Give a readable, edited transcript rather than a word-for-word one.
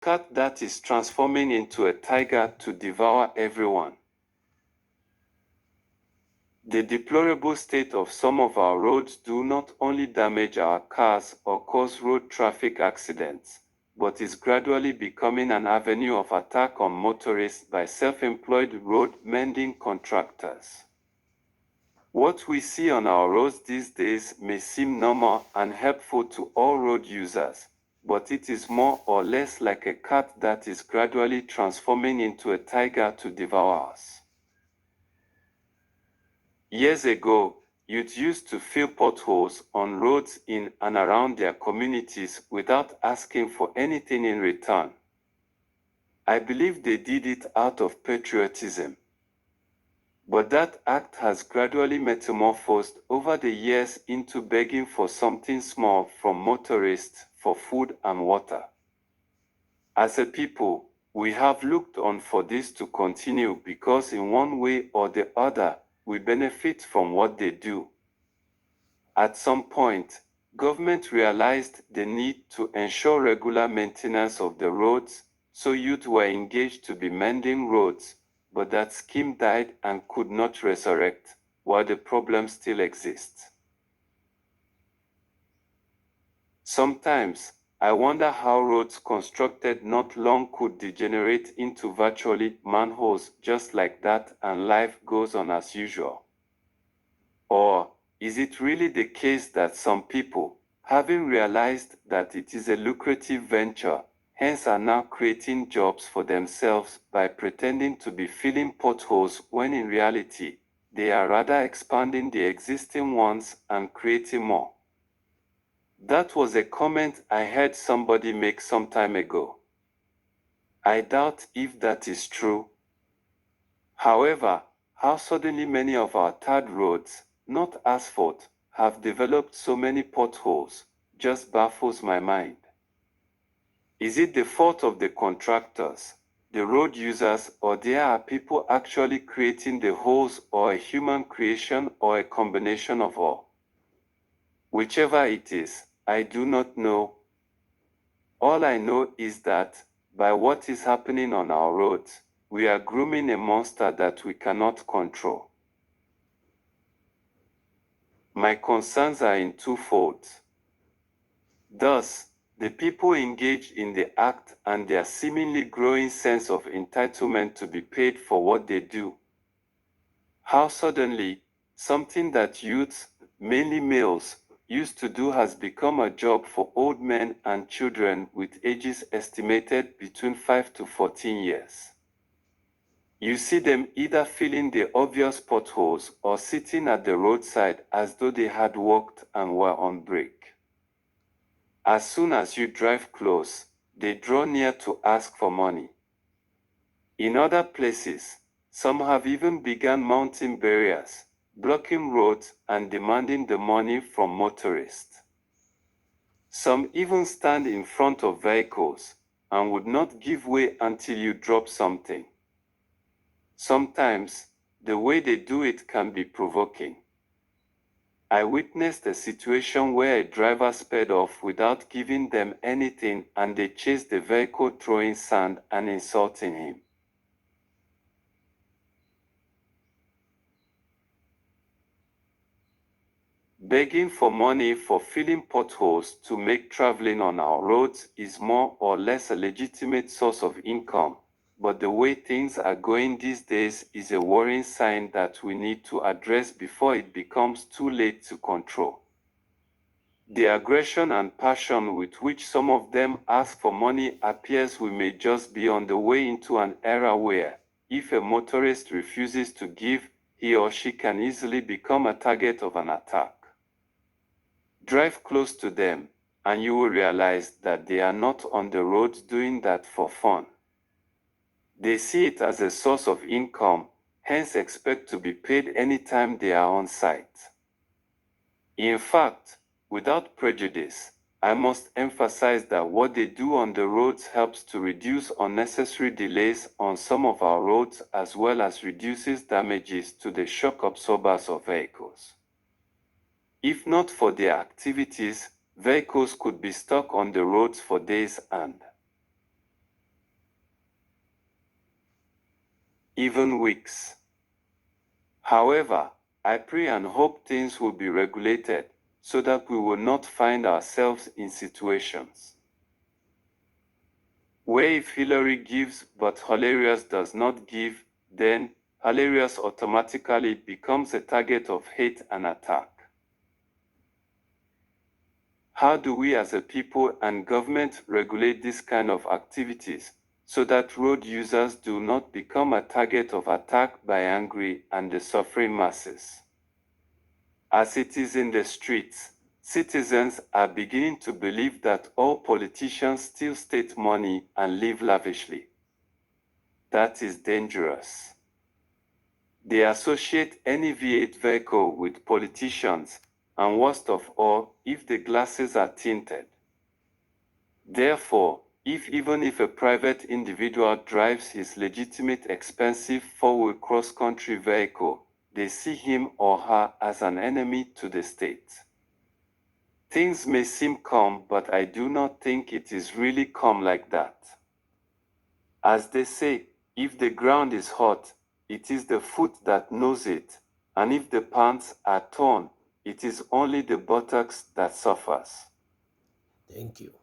cat that is transforming into a tiger to devour everyone. The deplorable state of some of our roads do not only damage our cars or cause road traffic accidents, but is gradually becoming an avenue of attack on motorists by self-employed road mending contractors. What we see on our roads these days may seem normal and helpful to all road users, but it is more or less like a cat that is gradually transforming into a tiger to devour us. Years ago, youth used to fill potholes on roads in and around their communities without asking for anything in return. I believe they did it out of patriotism. But that act has gradually metamorphosed over the years into begging for something small from motorists for food and water. As a people, we have looked on for this to continue because in one way or the other, we benefit from what they do. At some point, government realized the need to ensure regular maintenance of the roads, so youth were engaged to be mending roads, but that scheme died and could not resurrect, while the problem still exists. Sometimes, I wonder how roads constructed not long could degenerate into virtually manholes just like that and life goes on as usual. Or, is it really the case that some people, having realized that it is a lucrative venture, hence are now creating jobs for themselves by pretending to be filling potholes when in reality, they are rather expanding the existing ones and creating more? That was a comment I heard somebody make some time ago. I doubt if that is true. However, how suddenly many of our tarred roads, not asphalt, have developed so many potholes just baffles my mind. Is it the fault of the contractors, the road users, or there are people actually creating the holes, or a human creation, or a combination of all? Whichever it is, I do not know. All I know is that, by what is happening on our roads, we are grooming a monster that we cannot control. My concerns are in twofold. Thus, the people engaged in the act and their seemingly growing sense of entitlement to be paid for what they do. How suddenly, something that youths, mainly males, used to do has become a job for old men and children with ages estimated between 5 to 14 years. You see them either filling the obvious potholes or sitting at the roadside as though they had worked and were on break. As soon as you drive close, they draw near to ask for money. In other places, some have even begun mounting barriers, blocking roads and demanding the money from motorists. Some even stand in front of vehicles and would not give way until you drop something. Sometimes, the way they do it can be provoking. I witnessed a situation where a driver sped off without giving them anything and they chased the vehicle throwing sand and insulting him. Begging for money for filling potholes to make traveling on our roads is more or less a legitimate source of income, but the way things are going these days is a worrying sign that we need to address before it becomes too late to control. The aggression and passion with which some of them ask for money appears we may just be on the way into an era where, if a motorist refuses to give, he or she can easily become a target of an attack. Drive close to them, and you will realize that they are not on the road doing that for fun. They see it as a source of income, hence expect to be paid anytime they are on site. In fact, without prejudice, I must emphasize that what they do on the roads helps to reduce unnecessary delays on some of our roads as well as reduces damages to the shock absorbers of vehicles. If not for their activities, vehicles could be stuck on the roads for days and even weeks. However, I pray and hope things will be regulated so that we will not find ourselves in situations where if Hillary gives but Hilarious does not give, then Hilarious automatically becomes a target of hate and attack. How do we as a people and government regulate this kind of activities so that road users do not become a target of attack by angry and the suffering masses? As it is in the streets, citizens are beginning to believe that all politicians steal state money and live lavishly. That is dangerous. They associate any V8 vehicle with politicians, and worst of all, if the glasses are tinted. Therefore, even if a private individual drives his legitimate expensive four-wheel cross-country vehicle, they see him or her as an enemy to the state. Things may seem calm, but I do not think it is really calm like that. As they say, if the ground is hot, it is the foot that knows it, and if the pants are torn, it is only the buttocks that suffers. Thank you.